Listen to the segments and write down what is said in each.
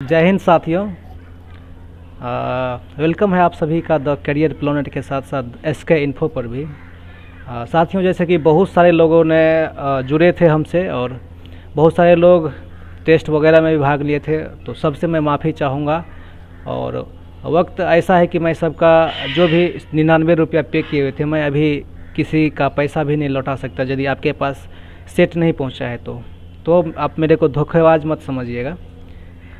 जय हिंद साथियों। वेलकम है आप सभी का द करियर प्लानट के साथ साथ एसके इन्फो पर भी। साथियों, जैसे कि बहुत सारे लोगों ने जुड़े थे हमसे और बहुत सारे लोग टेस्ट वगैरह में भी भाग लिए थे, तो सबसे मैं माफ़ी चाहूँगा। और वक्त ऐसा है कि मैं सबका जो भी 99 रुपया पे किए हुए थे, मैं अभी किसी का पैसा भी नहीं लौटा सकता यदि आपके पास सेट नहीं पहुँचा है तो आप मेरे को धोखेबाज मत समझिएगा।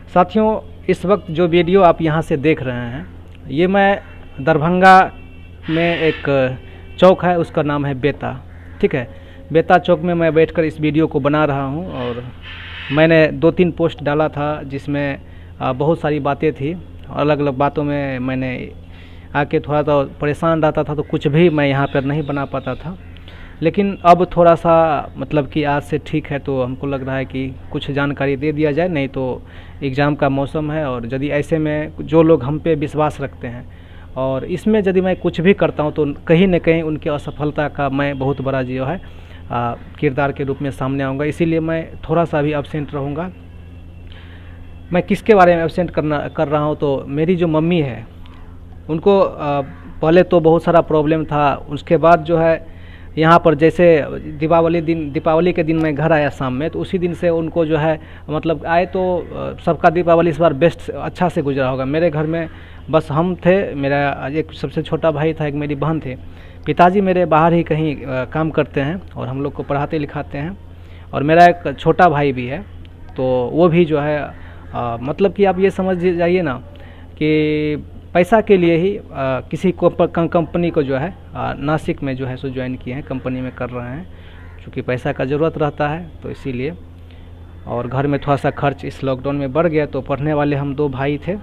साथियों, इस वक्त जो वीडियो आप यहाँ से देख रहे हैं, ये मैं दरभंगा में एक चौक है, उसका नाम है बेता। ठीक है, बेता चौक में मैं बैठकर इस वीडियो को बना रहा हूँ। और मैंने 2-3 पोस्ट डाला था जिसमें बहुत सारी बातें थी। अलग अलग बातों में मैंने आके थोड़ा तो परेशान रहता था, तो कुछ भी मैं यहाँ पर नहीं बना पाता था। लेकिन अब थोड़ा सा मतलब कि आज से ठीक है, तो हमको लग रहा है कि कुछ जानकारी दे दिया जाए। नहीं तो एग्ज़ाम का मौसम है, और यदि ऐसे में जो लोग हम पे विश्वास रखते हैं और इसमें यदि मैं कुछ भी करता हूं, तो कहीं न कहीं उनकी असफलता का मैं बहुत बड़ा जो है किरदार के रूप में सामने आऊँगा। इसीलिए मैं थोड़ा सा भी एब्सेंट रहूँगा। मैं किसके बारे में एब्सेंट कर रहा हूँ, तो मेरी जो मम्मी है उनको पहले तो बहुत सारा प्रॉब्लम था। उसके बाद जो है यहाँ पर जैसे दीपावली के दिन मैं घर आया शाम में, तो उसी दिन से उनको जो है मतलब आए तो सबका दीपावली इस बार बेस्ट अच्छा से गुजरा होगा। मेरे घर में बस हम थे, मेरा एक सबसे छोटा भाई था, एक मेरी बहन थी। पिताजी मेरे बाहर ही कहीं काम करते हैं और हम लोग को पढ़ाते लिखाते हैं। और मेरा एक छोटा भाई भी है, तो वो भी जो है मतलब कि आप ये समझ जाइए ना कि पैसा के लिए ही किसी कंपनी को जो है नासिक में जो है सो ज्वाइन किए हैं, कंपनी में कर रहे हैं। क्योंकि पैसा का ज़रूरत रहता है, तो इसीलिए। और घर में थोड़ा सा खर्च इस लॉकडाउन में बढ़ गया, तो पढ़ने वाले हम 2 भाई थे।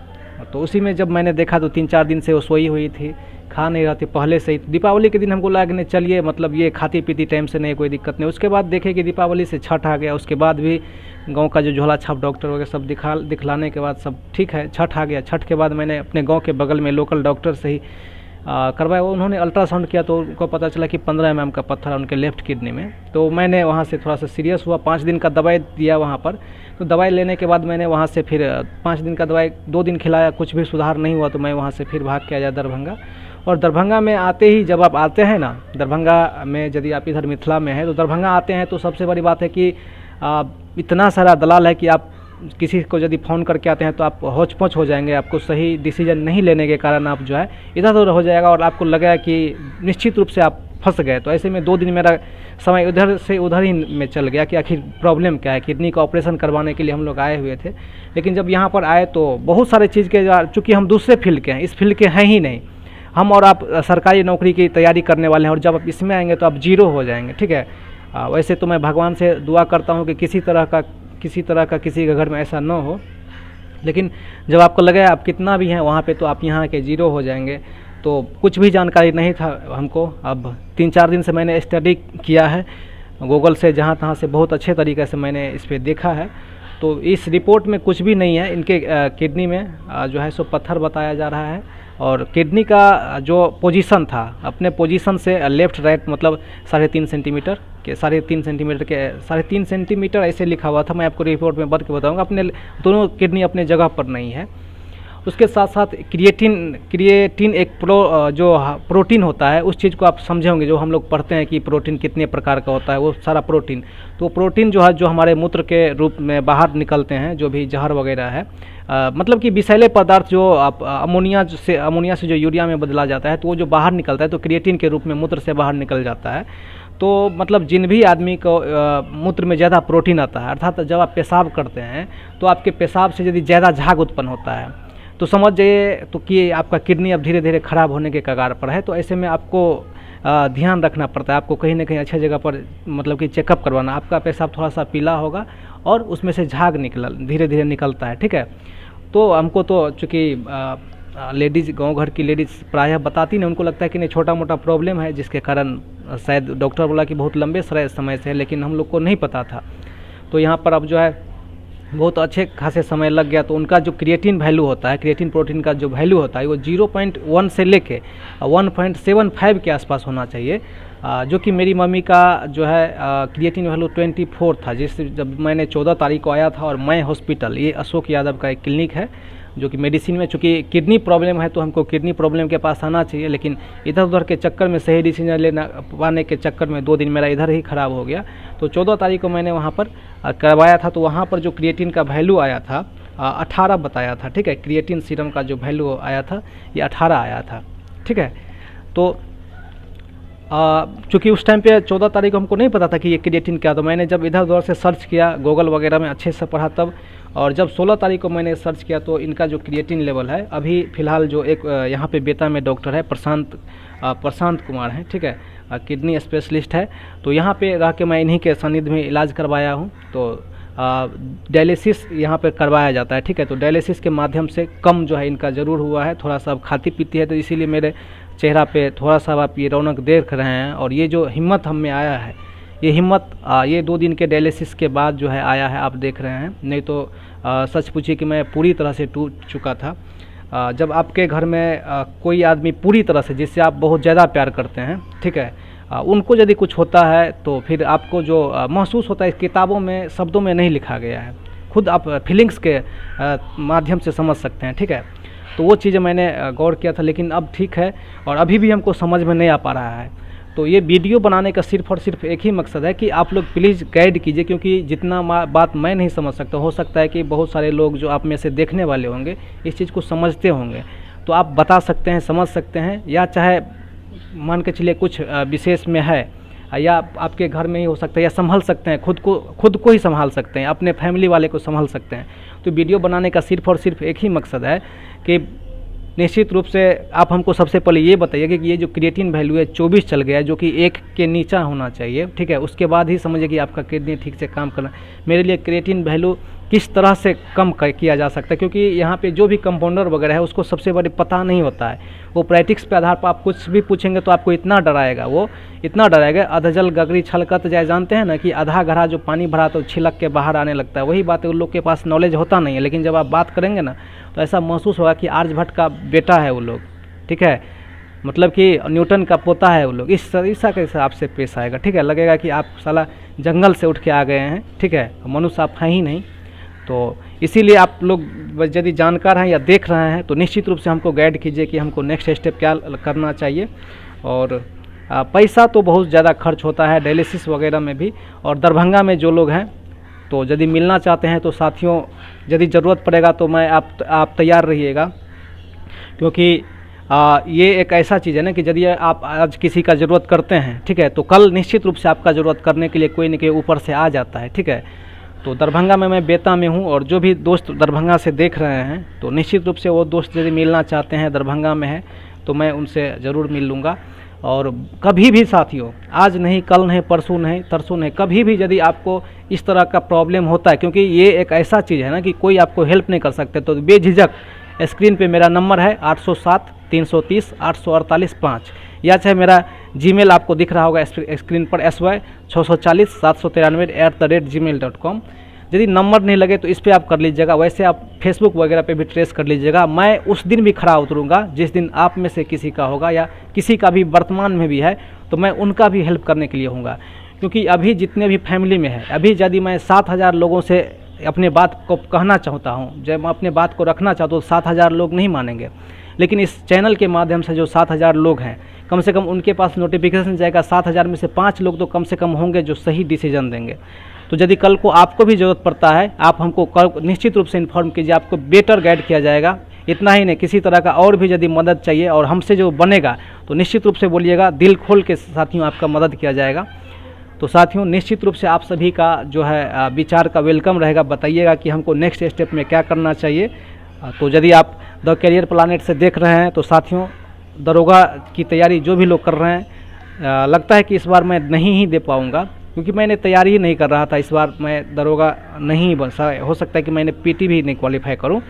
तो उसी में जब मैंने देखा तो 3-4 दिन से वो सोई हुई थी, खा नहीं रही थी पहले से ही। दीपावली के दिन हमको लगा कि नहीं चलिए, मतलब ये खाती पीती टाइम से नहीं, कोई दिक्कत नहीं। उसके बाद देखे कि दीपावली से छठ आ गया, उसके बाद भी गांव का जो झोला छाप डॉक्टर वगैरह सब दिखलाने के बाद सब ठीक है, छठ आ गया। छठ के बाद मैंने अपने गांव के बगल में लोकल डॉक्टर से ही करवाया। उन्होंने अल्ट्रासाउंड किया तो उनको पता चला कि 15 mm का पत्थर है उनके लेफ्ट किडनी में। तो मैंने वहाँ से थोड़ा सा सीरियस हुआ, 5 दिन का दवाई दिया वहाँ पर। तो दवाई लेने के बाद मैंने वहाँ से फिर 5 दिन का दवाई 2 दिन खिलाया, कुछ भी सुधार नहीं हुआ, तो मैं वहाँ से फिर भाग के आया दरभंगा। और दरभंगा में आते ही जब आप आते हैं ना, दरभंगा में यदि आप इधर मिथिला में हैं, तो दरभंगा आते हैं तो सबसे बड़ी बात है कि इतना सारा दलाल है कि आप किसी को यदि फ़ोन करके आते हैं तो आप होच-पोच हो जाएंगे। आपको सही डिसीजन नहीं लेने के कारण आप जो है इधर-उधर हो जाएगा और आपको लगेगा कि निश्चित रूप से आप फंस गए। तो ऐसे में 2 दिन मेरा समय इधर से उधर ही में चल गया कि आखिर प्रॉब्लम क्या है। किडनी का ऑपरेशन करवाने के लिए हम लोग आए हुए थे, लेकिन जब यहाँ पर आए तो बहुत सारे चीज़ के, चूँकि हम दूसरे फील्ड के हैं, इस फील्ड के हैं ही नहीं। हम और आप सरकारी नौकरी की तैयारी करने वाले हैं, और जब आप इसमें आएंगे तो आप जीरो हो जाएंगे। ठीक है, वैसे तो मैं भगवान से दुआ करता हूँ कि किसी तरह का किसी के घर में ऐसा न हो, लेकिन जब आपको लगे आप कितना भी हैं वहाँ पे, तो आप यहाँ के जीरो हो जाएंगे। तो कुछ भी जानकारी नहीं था हमको। अब 3-4 दिन से मैंने स्टडी किया है गूगल से, जहाँ तहाँ से बहुत अच्छे तरीके से मैंने इस पर देखा है। तो इस रिपोर्ट में कुछ भी नहीं है। इनके किडनी में जो है सो पत्थर बताया जा रहा है, और किडनी का जो पोजीशन था, अपने पोजीशन से लेफ़्ट राइट मतलब 3.5 सेंटीमीटर के 3.5 सेंटीमीटर ऐसे लिखा हुआ था। मैं आपको रिपोर्ट में बढ़ के बताऊंगा। अपने दोनों किडनी अपने जगह पर नहीं है। उसके साथ साथ क्रिएटिन एक जो प्रोटीन होता है, उस चीज़ को आप समझे होंगे, जो हम लोग पढ़ते हैं कि प्रोटीन कितने प्रकार का होता है, वो सारा प्रोटीन। तो प्रोटीन जो है, जो हमारे मूत्र के रूप में बाहर निकलते हैं, जो भी जहर वगैरह है, मतलब कि विषैले पदार्थ जो आप अमोनिया से जो यूरिया में बदला जाता है, तो वो जो बाहर निकलता है तो क्रिएटिन के रूप में मूत्र से बाहर निकल जाता है। तो मतलब जिन भी आदमी को मूत्र में ज़्यादा प्रोटीन आता है, अर्थात जब आप पेशाब करते हैं तो आपके पेशाब से यदि ज़्यादा झाग उत्पन्न होता है, तो समझ जाइए तो कि आपका किडनी अब धीरे धीरे ख़राब होने के कगार पर है। तो ऐसे में आपको ध्यान रखना पड़ता है। आपको कहीं ना कहीं अच्छे जगह पर मतलब कि चेकअप करवाना। आपका पेशाब थोड़ा सा पीला होगा और उसमें से झाग धीरे धीरे निकलता है। ठीक है, तो हमको तो चूँकि लेडीज़, गांव घर की लेडीज़ प्रायः बताती नहीं, उनको लगता है कि नहीं छोटा मोटा प्रॉब्लम है, जिसके कारण शायद डॉक्टर बोला कि बहुत लंबे समय से है, लेकिन हम लोग को नहीं पता था। तो यहाँ पर अब जो है बहुत अच्छे खासे समय लग गया। तो उनका जो क्रिएटिन वैल्यू होता है, क्रिएटिन प्रोटीन का जो वैल्यू होता है, वो 0.1 से लेके 1.75 के आसपास होना चाहिए। जो कि मेरी मम्मी का जो है क्रिएटिन वैल्यू 24 था, जिससे जब मैंने 14 तारीख को आया था। और मैं हॉस्पिटल, ये अशोक यादव का एक क्लिनिक है जो कि मेडिसिन में, चूँकि किडनी प्रॉब्लम है तो हमको किडनी प्रॉब्लम के पास आना चाहिए, लेकिन इधर उधर के चक्कर में, सही डिसीजन लेना पाने के चक्कर में 2 दिन मेरा इधर ही ख़राब हो गया। तो 14 तारीख को मैंने वहाँ पर करवाया था। तो वहाँ पर जो क्रिएटिन का वैल्यू आया था 18 बताया था, ठीक है। क्रिएटिन सीरम का जो वैल्यू आया था ये 18 आया था, ठीक है। तो चूँकि उस टाइम पे 14 तारीख को हमको नहीं पता था कि ये क्रिएटिन क्या, तो मैंने जब इधर उधर से सर्च किया, गूगल वगैरह में अच्छे से पढ़ा तब, और जब 16 तारीख को मैंने सर्च किया तो इनका जो क्रिएटिन लेवल है अभी फ़िलहाल, जो एक यहाँ पे बेता में डॉक्टर है प्रशांत कुमार हैं, ठीक है, किडनी स्पेशलिस्ट है। तो यहाँ पे रह के मैं इन्हीं के सानिध्य में इलाज करवाया हूँ। तो डायलिसिस यहाँ पे करवाया जाता है, ठीक है। तो डायलिसिस के माध्यम से कम जो है इनका ज़रूर हुआ है, थोड़ा सा अब खाती पीती है, तो इसीलिए मेरे चेहरा पे थोड़ा सा आप ये रौनक देख रहे हैं। और ये जो हिम्मत हम में आया है, ये हिम्मत ये 2 दिन के डायलिसिस के बाद जो है आया है, आप देख रहे हैं। नहीं तो सच पूछिए कि मैं पूरी तरह से टूट चुका था। जब आपके घर में कोई आदमी पूरी तरह से, जिससे आप बहुत ज़्यादा प्यार करते हैं, ठीक है, उनको यदि कुछ होता है तो फिर आपको जो महसूस होता है, किताबों में शब्दों में नहीं लिखा गया है, खुद आप फीलिंग्स के माध्यम से समझ सकते हैं, ठीक है। तो वो चीज़ें मैंने गौर किया था, लेकिन अब ठीक है और अभी भी हमको समझ में नहीं आ पा रहा है। तो ये वीडियो बनाने का सिर्फ और सिर्फ एक ही मकसद है कि आप लोग प्लीज़ गाइड कीजिए, क्योंकि जितना बात मैं नहीं समझ सकता, हो सकता है कि बहुत सारे लोग जो आप में से देखने वाले होंगे इस चीज़ को समझते होंगे, तो आप बता सकते हैं, समझ सकते हैं। या चाहे मान के चलिए कुछ विशेष में है, या आपके घर में ही हो सकता है, या संभल सकते हैं, खुद को ही संभाल सकते हैं, अपने फैमिली वाले को संभाल सकते हैं। तो वीडियो बनाने का सिर्फ और सिर्फ एक ही मकसद है कि निश्चित रूप से आप हमको सबसे पहले ये बताइए कि ये जो क्रिएटिन वैल्यू है 24 चल गया है, जो कि 1 के नीचा होना चाहिए, ठीक है। उसके बाद ही समझिए कि आपका किडनी ठीक से काम करना। मेरे लिए क्रिएटिन वैल्यू किस तरह से कम किया जा सकता है, क्योंकि यहाँ पे जो भी कंपाउंडर वगैरह है उसको सबसे बड़े पता नहीं होता है। वो प्रैक्टिक्स पे आधार पर आप कुछ भी पूछेंगे तो आपको इतना डराएगा, वो इतना डराएगा। अधजल गगरी छलकत जाए, जानते हैं ना कि आधा घड़ा जो पानी भरा तो छिलक के बाहर आने लगता है। वही बात है, उन लोग के पास नॉलेज होता नहीं है, लेकिन जब आप बात करेंगे ना तो ऐसा महसूस होगा कि आर्यभट्ट का बेटा है वो लोग, ठीक है, मतलब कि न्यूटन का पोता है वो लोग। इस तरीक़ा के हिसाब से पेश आएगा, ठीक है। लगेगा कि आप साला जंगल से उठ के आ गए हैं, ठीक है, मनुष्य आप हैं ही नहीं। तो इसीलिए आप लोग यदि जानकार हैं या देख रहे हैं तो निश्चित रूप से हमको गाइड कीजिए कि हमको नेक्स्ट स्टेप क्या करना चाहिए। और पैसा तो बहुत ज़्यादा खर्च होता है डायलिसिस वगैरह में भी। और दरभंगा में जो लोग हैं तो यदि मिलना चाहते हैं तो साथियों, यदि ज़रूरत पड़ेगा तो मैं आप तैयार रहिएगा, क्योंकि ये एक ऐसा चीज़ है ना कि यदि आप आज किसी का ज़रूरत करते हैं, ठीक है, तो कल निश्चित रूप से आपका ज़रूरत करने के लिए कोई न कोई ऊपर से आ जाता है, ठीक है। तो दरभंगा में मैं बेता में हूँ, और जो भी दोस्त दरभंगा से देख रहे हैं तो निश्चित रूप से वो दोस्त यदि मिलना चाहते हैं, दरभंगा में है, तो मैं उनसे ज़रूर मिल लूँगा। और कभी भी साथियों, आज नहीं, कल नहीं, परसों नहीं, तरसों नहीं, कभी भी यदि आपको इस तरह का प्रॉब्लम होता है, क्योंकि ये एक ऐसा चीज़ है ना कि कोई आपको हेल्प नहीं कर सकते, तो बेझिझक स्क्रीन पे मेरा नंबर है 807 330 848 5, या चाहे मेरा जीमेल आपको दिख रहा होगा स्क्रीन पर sy640 793@gmail.com। यदि नंबर नहीं लगे तो इस पर आप कर लीजिएगा। वैसे आप फेसबुक वगैरह पे भी ट्रेस कर लीजिएगा। मैं उस दिन भी खड़ा उतरूँगा जिस दिन आप में से किसी का होगा, या किसी का भी वर्तमान में भी है, तो मैं उनका भी हेल्प करने के लिए होऊंगा। क्योंकि अभी जितने भी फैमिली में है, अभी यदि मैं 7000 लोगों से अपने बात को कहना चाहता हूँ, जब मैं अपने बात को रखना चाहता हूँ तो 7000 लोग नहीं मानेंगे। लेकिन इस चैनल के माध्यम से जो 7000 लोग हैं, कम से कम उनके पास नोटिफिकेशन जाएगा। 7000 में से 5 लोग तो कम से कम होंगे जो सही डिसीजन देंगे। तो यदि कल को आपको भी ज़रूरत पड़ता है, आप हमको निश्चित रूप से इन्फॉर्म कीजिए, आपको बेटर गाइड किया जाएगा। इतना ही नहीं, किसी तरह का और भी यदि मदद चाहिए और हमसे जो बनेगा तो निश्चित रूप से बोलिएगा, दिल खोल के साथियों आपका मदद किया जाएगा। तो साथियों, निश्चित रूप से आप सभी का जो है विचार का वेलकम रहेगा। बताइएगा कि हमको नेक्स्ट स्टेप में क्या करना चाहिए। तो यदि आप द करियर प्लानेट से देख रहे हैं तो साथियों, दरोगा की तैयारी जो भी लोग कर रहे हैं, लगता है कि इस बार मैं नहीं ही दे पाऊँगा, क्योंकि मैंने तैयारी ही नहीं कर रहा था। इस बार मैं दरोगा नहीं बन सा, हो सकता है कि मैंने पीटी भी नहीं क्वालिफाई करूं।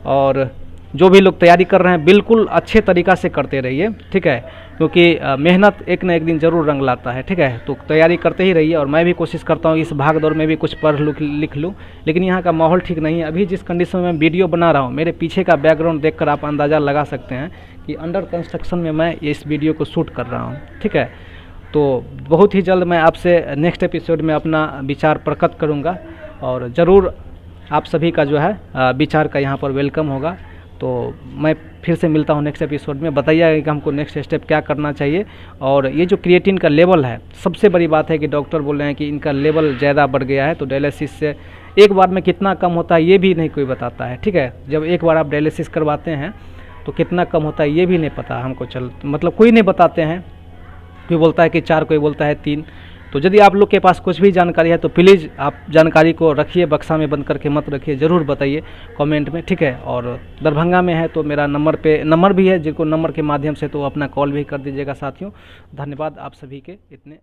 और जो भी लोग तैयारी कर रहे हैं बिल्कुल अच्छे तरीक़ा से करते रहिए, ठीक है, क्योंकि मेहनत एक न एक दिन ज़रूर रंग लाता है, ठीक है। तो तैयारी करते ही रहिए। और मैं भी कोशिश करता हूँ इस भाग दौड़ में भी कुछ पढ़ लिख लूँ, लेकिन यहाँ का माहौल ठीक नहीं है। अभी जिस कंडीशन में मैं वीडियो बना रहा हूँ, मेरे पीछे का बैकग्राउंड देखकर आप अंदाज़ा लगा सकते हैं कि अंडर कंस्ट्रक्शन में मैं इस वीडियो को शूट कर रहा हूँ, ठीक है। तो बहुत ही जल्द मैं आपसे नेक्स्ट एपिसोड में अपना विचार प्रकट करूँगा, और ज़रूर आप सभी का जो है विचार का यहाँ पर वेलकम होगा। तो मैं फिर से मिलता हूँ नेक्स्ट एपिसोड में। बताइएगा कि हमको नेक्स्ट स्टेप क्या करना चाहिए। और ये जो क्रिएटिन का लेवल है, सबसे बड़ी बात है कि डॉक्टर बोल रहे हैं कि इनका लेवल ज़्यादा बढ़ गया है, तो डायलिसिस से एक बार में कितना कम होता है ये भी नहीं कोई बताता है। ठीक है, जब एक बार आप डायलिसिस करवाते हैं तो कितना कम होता है ये भी नहीं पता हमको, मतलब कोई नहीं बताते हैं। कोई बोलता है कि 4, कोई बोलता है 3। तो यदि आप लोग के पास कुछ भी जानकारी है तो प्लीज़ आप जानकारी को रखिए, बक्सा में बंद करके मत रखिए, ज़रूर बताइए कमेंट में। ठीक है, और दरभंगा में है तो मेरा नंबर भी है, जिनको नंबर के माध्यम से तो अपना कॉल भी कर दीजिएगा साथियों। धन्यवाद आप सभी के इतने